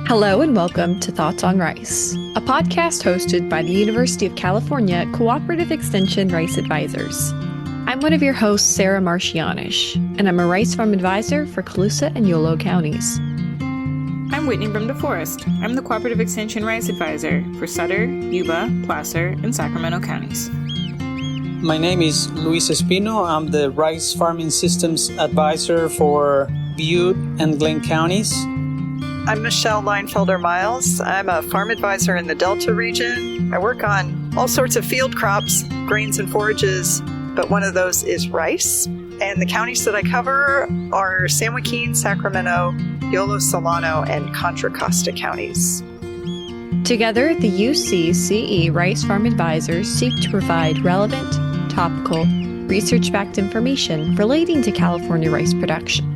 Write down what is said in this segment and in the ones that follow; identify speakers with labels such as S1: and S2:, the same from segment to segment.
S1: Hello and welcome to Thoughts on Rice, a podcast hosted by the University of California Cooperative Extension Rice Advisors. I'm one of your hosts, Sarah Marsh Janish, and I'm a rice farm advisor for Colusa and Yolo counties.
S2: I'm Whitney Brim DeForest. I'm the Cooperative Extension Rice Advisor for Sutter, Yuba, Placer, and Sacramento counties.
S3: My name is Luis Espino. I'm the Rice Farming Systems Advisor for Butte and Glenn counties.
S4: I'm Michelle Leinfelder-Miles. I'm a farm advisor in the Delta region. I work on all sorts of field crops, grains and forages, but one of those is rice. And the counties that I cover are San Joaquin, Sacramento, Yolo, Solano, and Contra Costa counties.
S1: Together, the UCCE Rice Farm Advisors seek to provide relevant, topical, research-backed information relating to California rice production.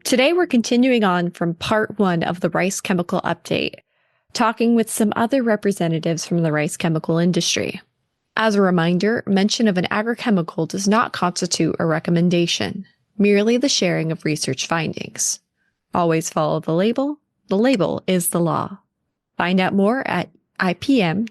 S1: Today, we're continuing on from part one of the rice chemical update, talking with some other representatives from the rice chemical industry. As a reminder, mention of an agrochemical does not constitute a recommendation, merely the sharing of research findings. Always follow the label. The label is the law. Find out more at ipm.ucanr.edu.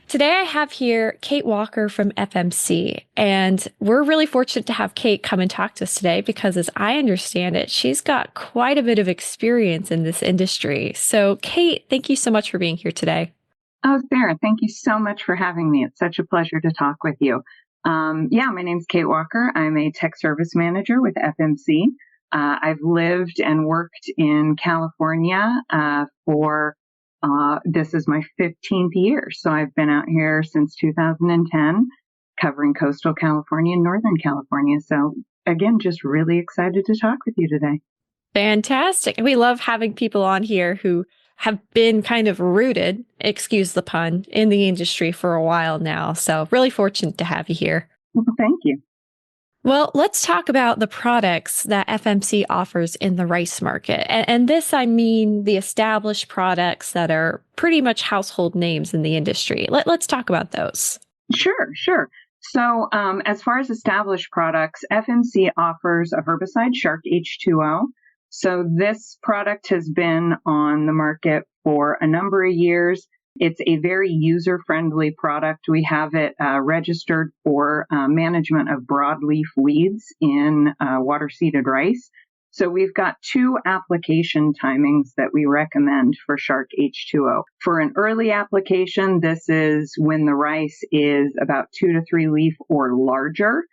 S1: Today I have here Kate Walker from FMC, and we're really fortunate to have Kate come and talk to us today because, as I understand it, she's got quite a bit of experience in this industry. So, Kate, thank you so much for being here today.
S5: Oh, Sarah, thank you so much for having me. It's such a pleasure to talk with you. My name's Kate Walker. I'm a tech service manager with FMC. I've lived and worked in California this is my 15th year. So I've been out here since 2010, covering coastal California and Northern California. So again, just really excited to talk with you today.
S1: Fantastic. We love having people on here who have been kind of rooted, excuse the pun, in the industry for a while now. So really fortunate to have you here.
S5: Well, thank you.
S1: Well, let's talk about the products that FMC offers in the rice market. And this, I mean, the established products that are pretty much household names in the industry. Let's talk about those.
S5: Sure. So as far as established products, FMC offers a herbicide, Shark H2O. So this product has been on the market for a number of years. It's a very user-friendly product. We have it registered for management of broadleaf weeds in water-seeded rice. So we've got two application timings that we recommend for Shark H2O. For an early application, this is when the rice is about 2 to 3 leaf or larger.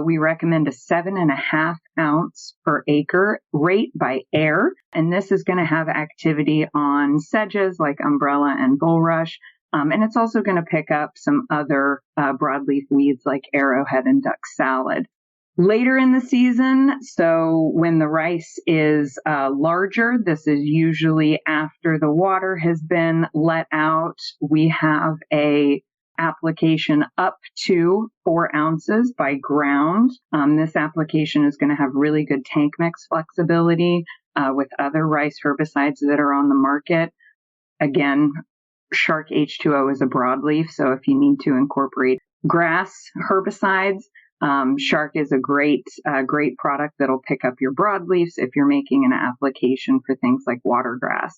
S5: We recommend a 7.5 ounce per acre rate by air. And this is going to have activity on sedges like umbrella and bulrush. And it's also going to pick up some other broadleaf weeds like arrowhead and duck salad. Later in the season, so when the rice is larger, this is usually after the water has been let out, we have a application up to 4 ounces by ground. This application is going to have really good tank mix flexibility with other rice herbicides that are on the market. Again, Shark H2O is a broadleaf, so if you need to incorporate grass herbicides, Shark is a great product that'll pick up your broadleafs if you're making an application for things like watergrass.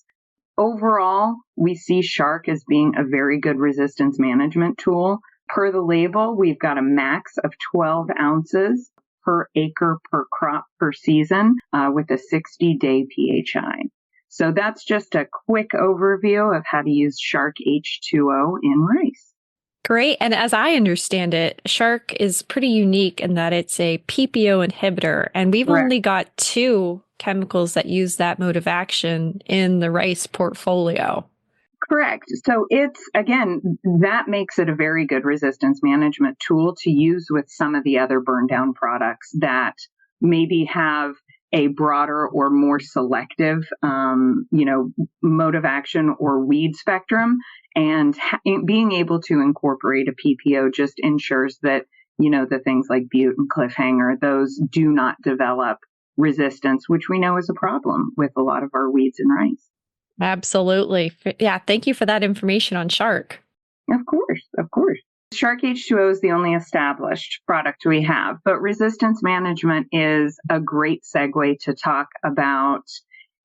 S5: Overall, we see Shark as being a very good resistance management tool. Per the label, we've got a max of 12 ounces per acre per crop per season with a 60-day PHI. So that's just a quick overview of how to use Shark H2O in rice.
S1: Great. And as I understand it, Shark is pretty unique in that it's a PPO inhibitor, and we've only got 2 chemicals that use that mode of action in the rice portfolio.
S5: Correct. So that makes it a very good resistance management tool to use with some of the other burn down products that maybe have a broader or more selective, mode of action or weed spectrum. And being able to incorporate a PPO just ensures that, the things like butte and cliffhanger, those do not develop resistance, which we know is a problem with a lot of our weeds in rice.
S1: Absolutely. Yeah. Thank you for that information on Shark.
S5: Of course. Shark H2O is the only established product we have, but resistance management is a great segue to talk about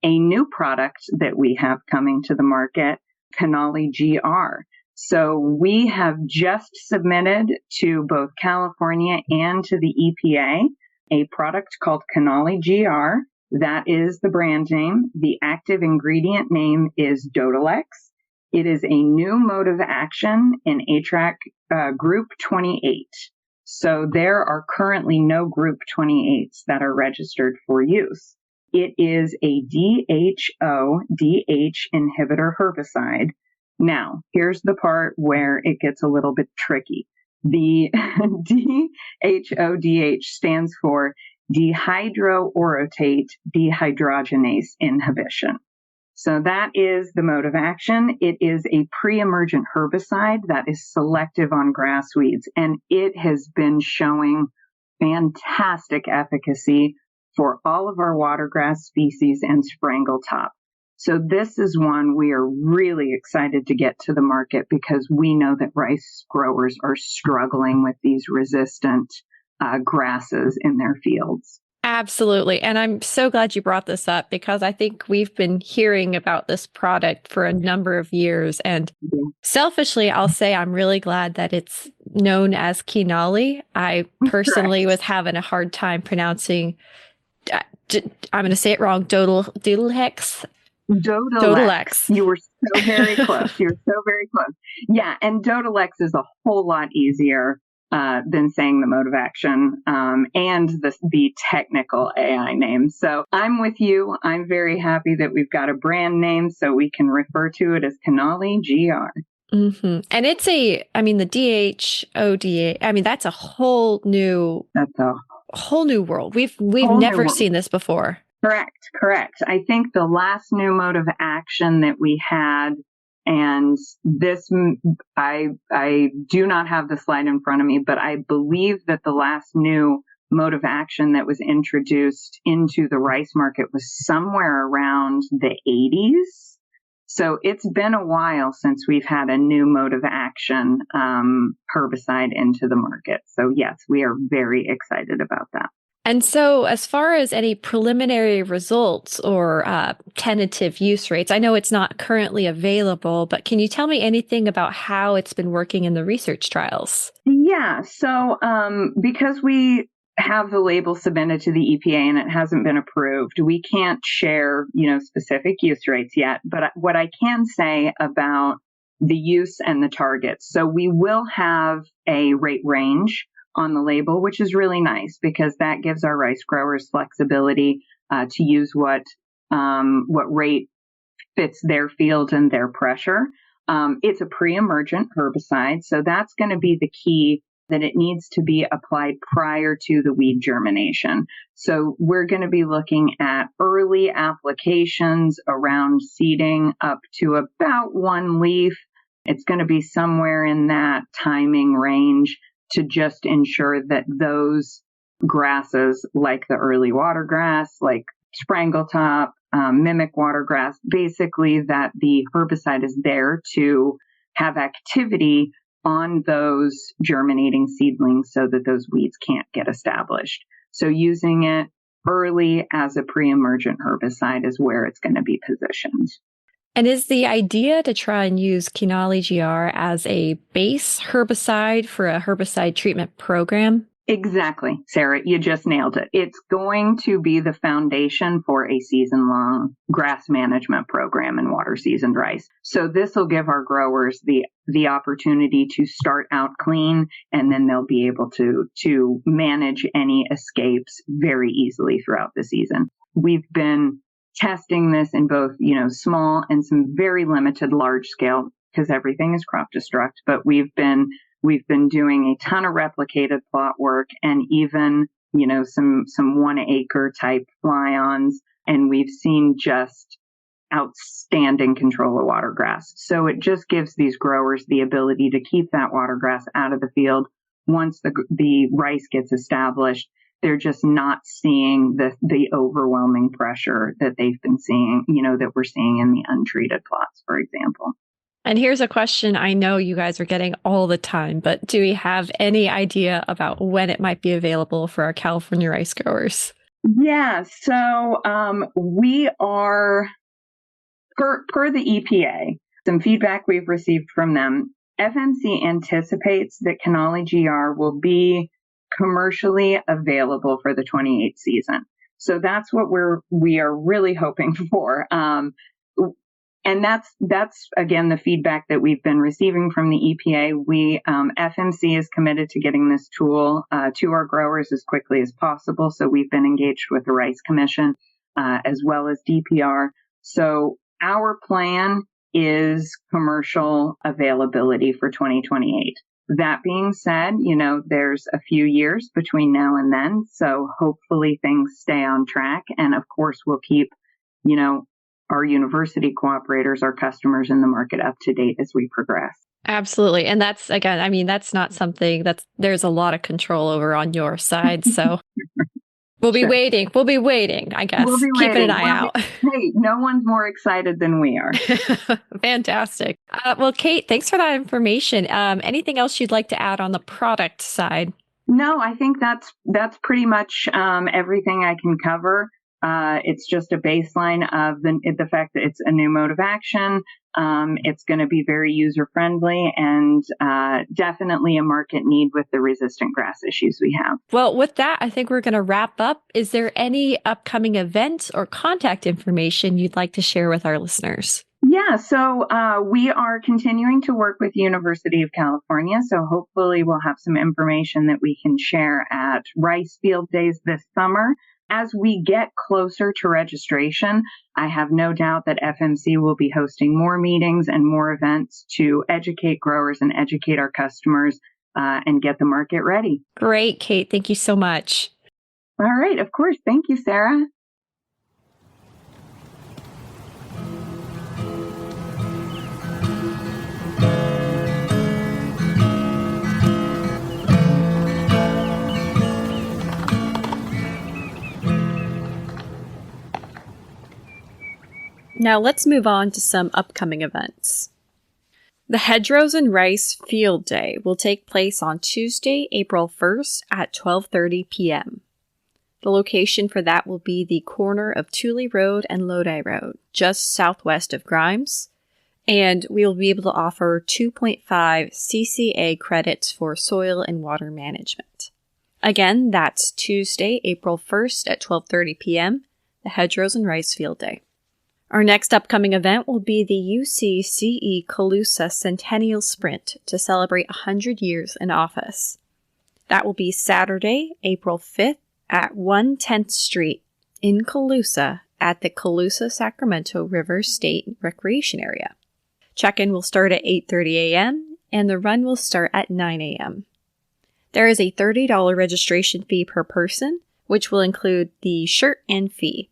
S5: a new product that we have coming to the market, Canali GR. So we have just submitted to both California and to the EPA a product called Canali GR. That is the brand name. The active ingredient name is Dodalex. It is a new mode of action in ATRAC Group 28. So there are currently no Group 28s that are registered for use. It is a DHO-DH inhibitor herbicide. Now, here's the part where it gets a little bit tricky. The DHO-DH stands for dehydroorotate dehydrogenase inhibition. So that is the mode of action. It is a pre-emergent herbicide that is selective on grass weeds, and it has been showing fantastic efficacy for all of our watergrass species and sprangletop. So this is one we are really excited to get to the market because we know that rice growers are struggling with these resistant grasses in their fields.
S1: Absolutely. And I'm so glad you brought this up because I think we've been hearing about this product for a number of years. And selfishly, I'll say I'm really glad that it's known as Canali. I personally was having a hard time pronouncing, I'm going to say it wrong, Dodalex.
S5: Dodalex. You were so very close. You're so very close. Yeah. And Dodalex is a whole lot easier than saying the mode of action and the technical AI name. So I'm with you. I'm very happy that we've got a brand name so we can refer to it as Canali GR.
S1: Mm-hmm. And it's the DHODA. That's a whole new world. We've never seen this before.
S5: Correct. I think the last new mode of action that we had, and this, I do not have the slide in front of me, but I believe that the last new mode of action that was introduced into the rice market was somewhere around the 80s. So it's been a while since we've had a new mode of action herbicide into the market. So yes, we are very excited about that.
S1: And so as far as any preliminary results or tentative use rates, I know it's not currently available, but can you tell me anything about how it's been working in the research trials?
S5: Yeah. So because we have the label submitted to the EPA and it hasn't been approved, we can't share, specific use rates yet. But what I can say about the use and the targets. So we will have a rate range on the label, which is really nice because that gives our rice growers flexibility to use what rate fits their field and their pressure. It's a pre-emergent herbicide, so that's going to be the key, that it needs to be applied prior to the weed germination. So we're going to be looking at early applications around seeding up to about one leaf. It's going to be somewhere in that timing range to just ensure that those grasses, like the early watergrass, like sprangletop, mimic watergrass, basically that the herbicide is there to have activity on those germinating seedlings so that those weeds can't get established. So using it early as a pre-emergent herbicide is where it's going to be positioned.
S1: And is the idea to try and use Canali GR as a base herbicide for a herbicide treatment program?
S5: Exactly, Sarah. You just nailed it. It's going to be the foundation for a season-long grass management program in water-seasoned rice. So this will give our growers the opportunity to start out clean, and then they'll be able to manage any escapes very easily throughout the season. We've been testing this in both, small and some very limited large scale, because everything is crop destruct, but we've been doing a ton of replicated plot work and even some 1 acre type fly-ons, and we've seen just outstanding control of watergrass. So it just gives these growers the ability to keep that watergrass out of the field. Once the rice gets established, they're just not seeing the overwhelming pressure that they've been seeing, that we're seeing in the untreated plots, for example.
S1: And here's a question I know you guys are getting all the time, but do we have any idea about when it might be available for our California rice growers?
S5: Yeah, so we are, per the EPA, some feedback we've received from them, FMC anticipates that canola GR will be commercially available for the 28 season. So that's what we are really hoping for. And that's again the feedback that we've been receiving from the EPA. FMC is committed to getting this tool to our growers as quickly as possible. So we've been engaged with the Rice Commission as well as DPR. So our plan is commercial availability for 2028. That being said, there's a few years between now and then. So hopefully things stay on track. And of course, we'll keep, our university cooperators, our customers in the market up to date as we progress.
S1: Absolutely. And that's, again, that's not something there's a lot of control over on your side. So we'll be waiting. We'll be waiting, I guess. Keeping an eye out.
S5: Hey, no one's more excited than we are.
S1: Fantastic. Well, Kate, thanks for that information. Anything else you'd like to add on the product side?
S5: No, I think that's pretty much everything I can cover. It's just a baseline of the fact that it's a new mode of action. It's going to be very user-friendly and definitely a market need with the resistant grass issues we have.
S1: Well, with that, I think we're going to wrap up. Is there any upcoming events or contact information you'd like to share with our listeners?
S5: Yeah, so we are continuing to work with University of California. So hopefully we'll have some information that we can share at Rice Field Days this summer. As we get closer to registration, I have no doubt that FMC will be hosting more meetings and more events to educate growers and educate our customers and get the market ready.
S1: Great, Kate. Thank you so much.
S5: All right. Of course. Thank you, Sarah.
S1: Now let's move on to some upcoming events. The Hedgerows and Rice Field Day will take place on Tuesday, April 1st at 12:30 p.m. The location for that will be the corner of Tule Road and Lodi Road, just southwest of Grimes, and we will be able to offer 2.5 CCA credits for soil and water management. Again, that's Tuesday, April 1st at 12:30 p.m., the Hedgerows and Rice Field Day. Our next upcoming event will be the UCCE Colusa Centennial Sprint to celebrate 100 years in office. That will be Saturday, April 5th at 110th Street in Colusa at the Colusa Sacramento River State Recreation Area. Check-in will start at 8:30 a.m. and the run will start at 9 a.m. There is a $30 registration fee per person, which will include the shirt and fee.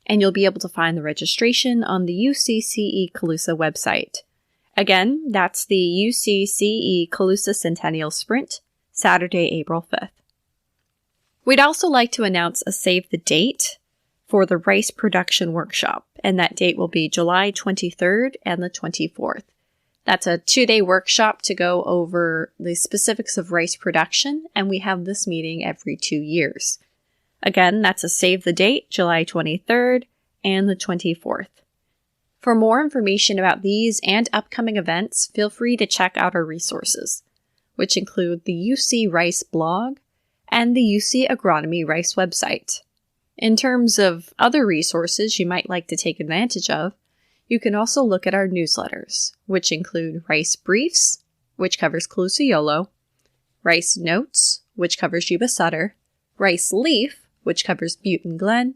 S1: And you'll be able to find the registration on the UCCE Colusa website. Again, that's the UCCE Colusa Centennial Sprint, Saturday, April 5th. We'd also like to announce a save the date for the rice production workshop, and that date will be July 23rd and the 24th. That's a 2-day workshop to go over the specifics of rice production, and we have this meeting every 2 years. Again, that's a save the date, July 23rd and the 24th. For more information about these and upcoming events, feel free to check out our resources, which include the UC Rice blog and the UC Agronomy Rice website. In terms of other resources you might like to take advantage of, you can also look at our newsletters, which include Rice Briefs, which covers Colusa YOLO, Rice Notes, which covers Yuba Sutter, Rice Leaf, which covers Butte and Glen,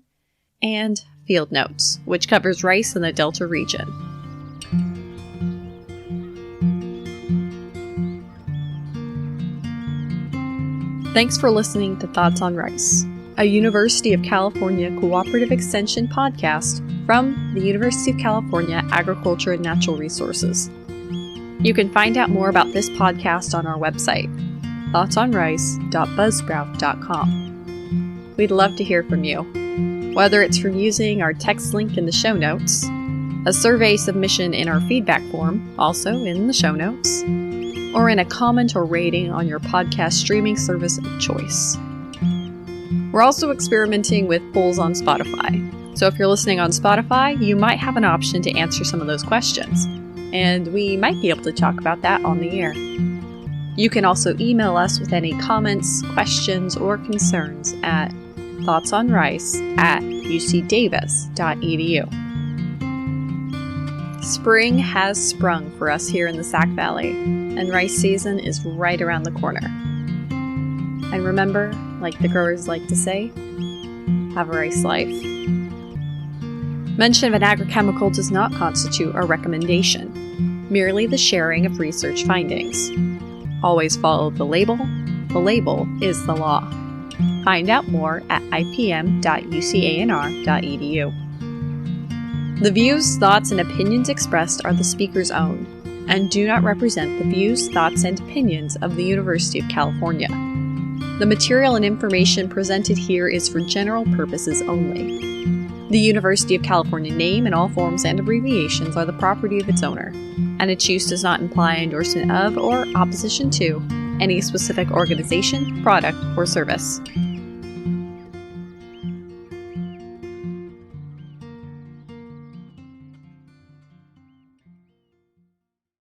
S1: and Field Notes, which covers rice in the Delta region. Thanks for listening to Thoughts on Rice, a University of California Cooperative Extension podcast from the University of California Agriculture and Natural Resources. You can find out more about this podcast on our website, thoughtsonrice.buzzsprout.com. We'd love to hear from you, whether it's from using our text link in the show notes, a survey submission in our feedback form, also in the show notes, or in a comment or rating on your podcast streaming service of choice. We're also experimenting with polls on Spotify, so if you're listening on Spotify, you might have an option to answer some of those questions, and we might be able to talk about that on the air. You can also email us with any comments, questions, or concerns at thoughtsonrice@ucdavis.edu. Spring has sprung for us here in the Sac Valley, and rice season is right around the corner. And remember, like the growers like to say, have a rice life. Mention of an agrochemical does not constitute a recommendation, merely the sharing of research findings. Always follow the label. The label is the law. Find out more at ipm.ucanr.edu. The views, thoughts, and opinions expressed are the speaker's own, and do not represent the views, thoughts, and opinions of the University of California. The material and information presented here is for general purposes only. The University of California name and all forms and abbreviations are the property of its owner, and its use does not imply endorsement of or opposition to any specific organization, product, or service.